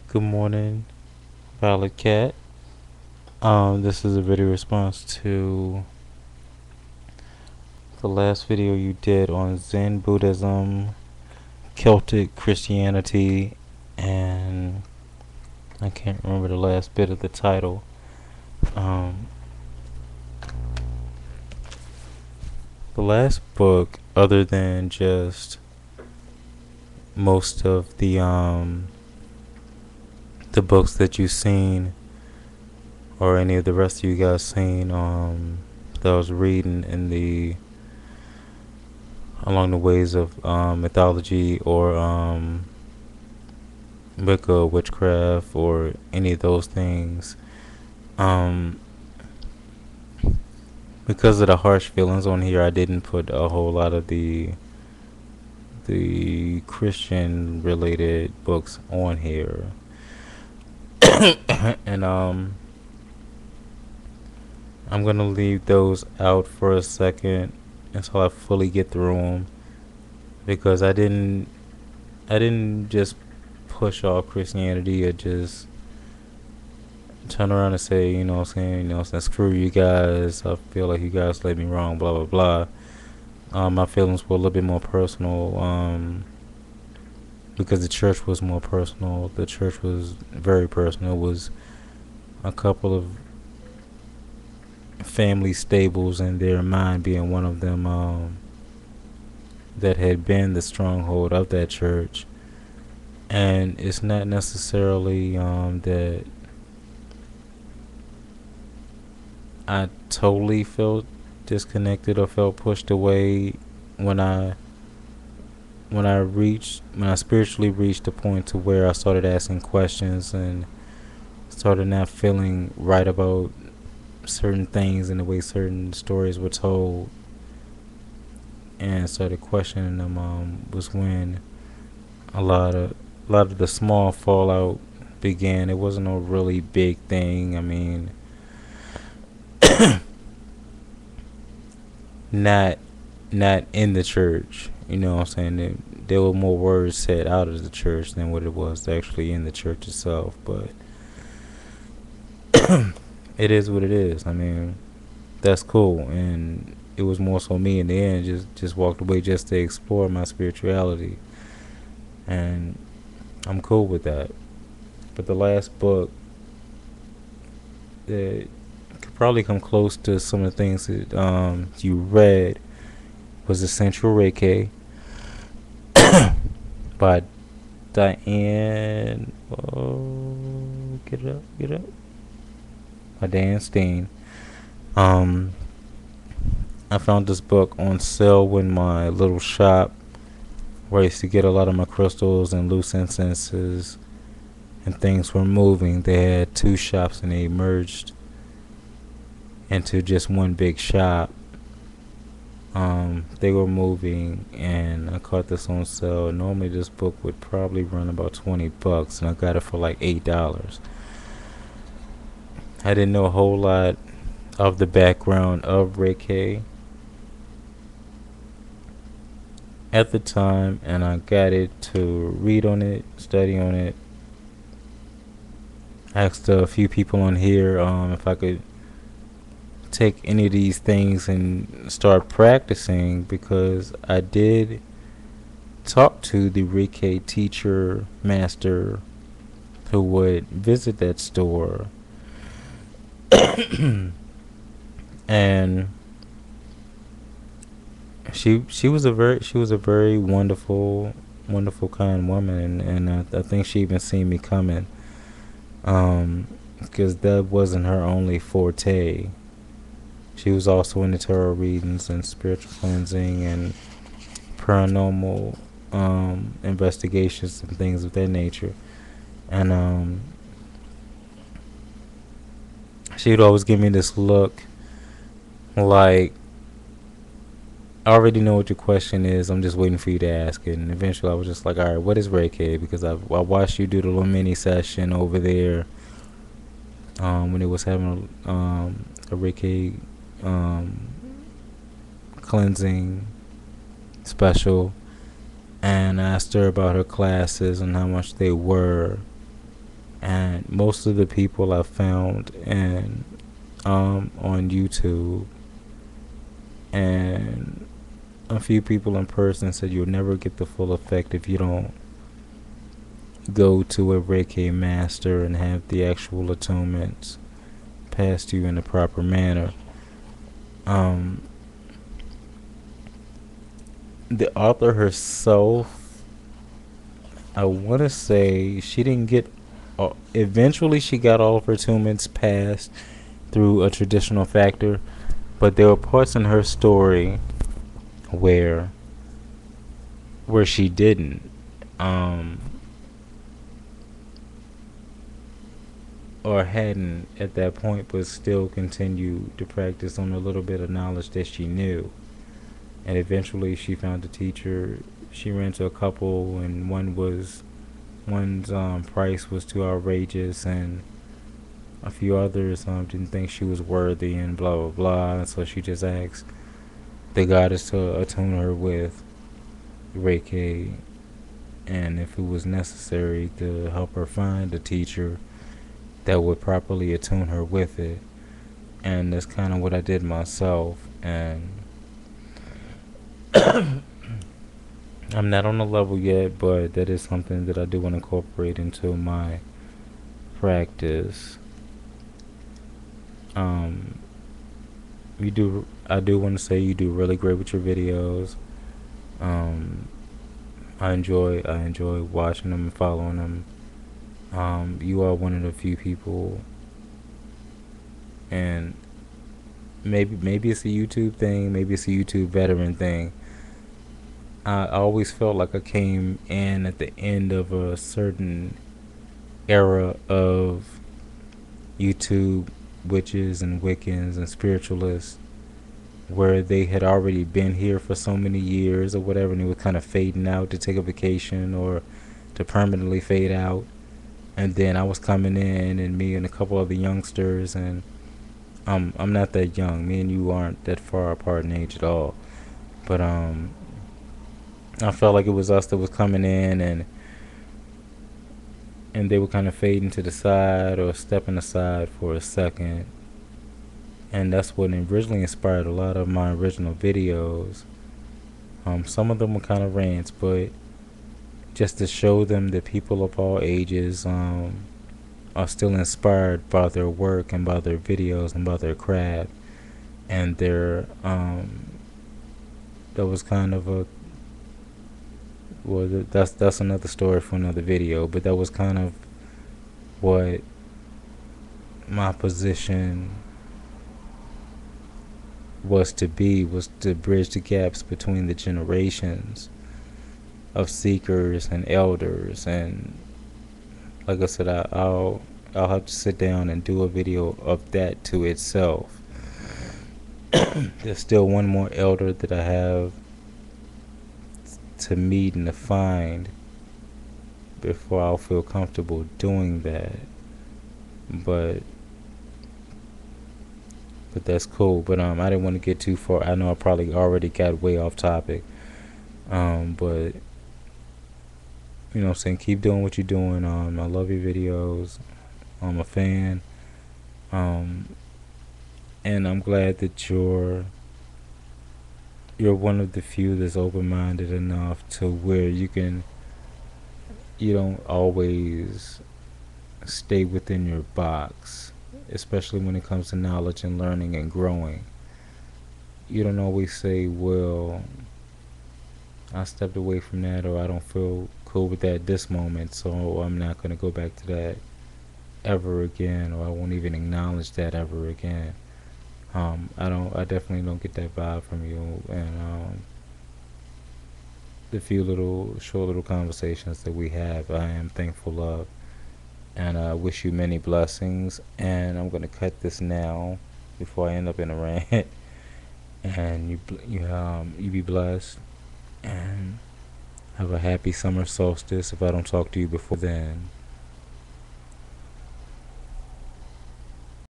Good morning, Violet Cat. This is a video response to the last video you did on Zen Buddhism, Celtic Christianity, and I can't remember the last bit of the title. Um, the last book, other than just most of the books that you've seen, or any of the rest of you guys seen, that I was reading in the along the ways of mythology or Wicca, witchcraft, or any of those things. Um, because of the harsh feelings on here, I didn't put a whole lot of the Christian related books on here, and I'm gonna leave those out for a second until I fully get through them, because I didn't just push off Christianity or just turn around and say, what I'm saying, screw you guys, I feel like you guys led me wrong, blah blah blah. My feelings were a little bit more personal, because the church was more personal. The church was very personal. It was a couple of family stables, and their mind being one of them, that had been the stronghold of that church. And it's not necessarily that I totally felt disconnected or felt pushed away when I spiritually reached a point to where I started asking questions and started not feeling right about certain things and the way certain stories were told, and started questioning them, was when a lot of the small fallout began. It wasn't a really big thing. I mean, not not in the church. You know what I'm saying? There were more words said out of the church than what it was actually in the church itself. But it is what it is. I mean, that's cool. And it was more so me in the end. Just walked away just to explore my spirituality, and I'm cool with that. But the last book that could probably come close to some of the things that you read was Essential Reiki by Diane. Oh, get up. By Diane Steen. Um, I found this book on sale in my little shop where I used to get a lot of my crystals and loose incenses, and things were moving. They had two shops and they merged into just one big shop. They were moving, and I caught this on sale. Normally this book would probably run about $20, and I got it for like $8. I didn't know a whole lot of the background of Reiki at the time, and I got it to read on it, study on it. Asked a few people on here if I could take any of these things and start practicing, because I did talk to the Reiki teacher master who would visit that store, and she was a very wonderful kind woman, and I think she even seen me coming, because that wasn't her only forte. She was also into tarot readings and spiritual cleansing and paranormal investigations and things of that nature. And she would always give me this look like, I already know what your question is. I'm just waiting for you to ask it. And eventually I was just like, all right, what is Reiki? Because I watched you do the little mini session over there, when it was having a Reiki cleansing special, and I asked her about her classes and how much they were, And most of the people I found in on YouTube, and a few people in person, said you'll never get the full effect if you don't go to a Reiki master and have the actual attunements passed to you in the proper manner. Um, the author herself, I want to say she didn't get. Eventually, she got all of her attunements passed through a traditional factor, but there were parts in her story where she didn't. Um, or hadn't at that point, but still continued to practice on a little bit of knowledge that she knew. And eventually, she found a teacher. She ran to a couple, and one's price was too outrageous, and a few others didn't think she was worthy, and blah blah blah. And so she just asked the goddess to attune her with Reiki, and if it was necessary, to help her find a teacher that would properly attune her with it. And that's kind of what I did myself. And I'm not on the level yet, but that is something that I do want to incorporate into my practice. Um, you do. I do want to say you do really great with your videos. Um, I enjoy watching them and following them. You are one of the few people, and maybe it's a YouTube thing, maybe it's a YouTube veteran thing. I always felt like I came in at the end of a certain era of YouTube witches and Wiccans and spiritualists, where they had already been here for so many years or whatever, and they were kind of fading out to take a vacation or to permanently fade out. And then I was coming in, and me and a couple other youngsters, and I'm not that young. Me and you aren't that far apart in age at all. But I felt like it was us that was coming in, and they were kind of fading to the side or stepping aside for a second. And that's what originally inspired a lot of my original videos. Some of them were kind of rants, but just to show them that people of all ages are still inspired by their work and by their videos and by their craft. And their that was kind of a, well, that's another story for another video, but that was kind of what my position was to be, was to bridge the gaps between the generations of seekers and elders. And like I said, I'll have to sit down and do a video of that to itself. There's still one more elder that I have to meet and to find before I'll feel comfortable doing that. But that's cool. But I didn't want to get too far. I know I probably already got way off topic. But you know what I'm saying, keep doing what you're doing. I love your videos. I'm a fan. And I'm glad that you're one of the few that's open-minded enough to where you don't always stay within your box, especially when it comes to knowledge and learning and growing. You don't always say, well, I stepped away from that, or I don't feel cool with that this moment, so I'm not going to go back to that ever again, or I won't even acknowledge that ever again. I definitely don't get that vibe from you. And the few short little conversations that we have, I am thankful of. And I wish you many blessings. And I'm gonna cut this now before I end up in a rant. And you be blessed, and have a happy summer solstice if I don't talk to you before then.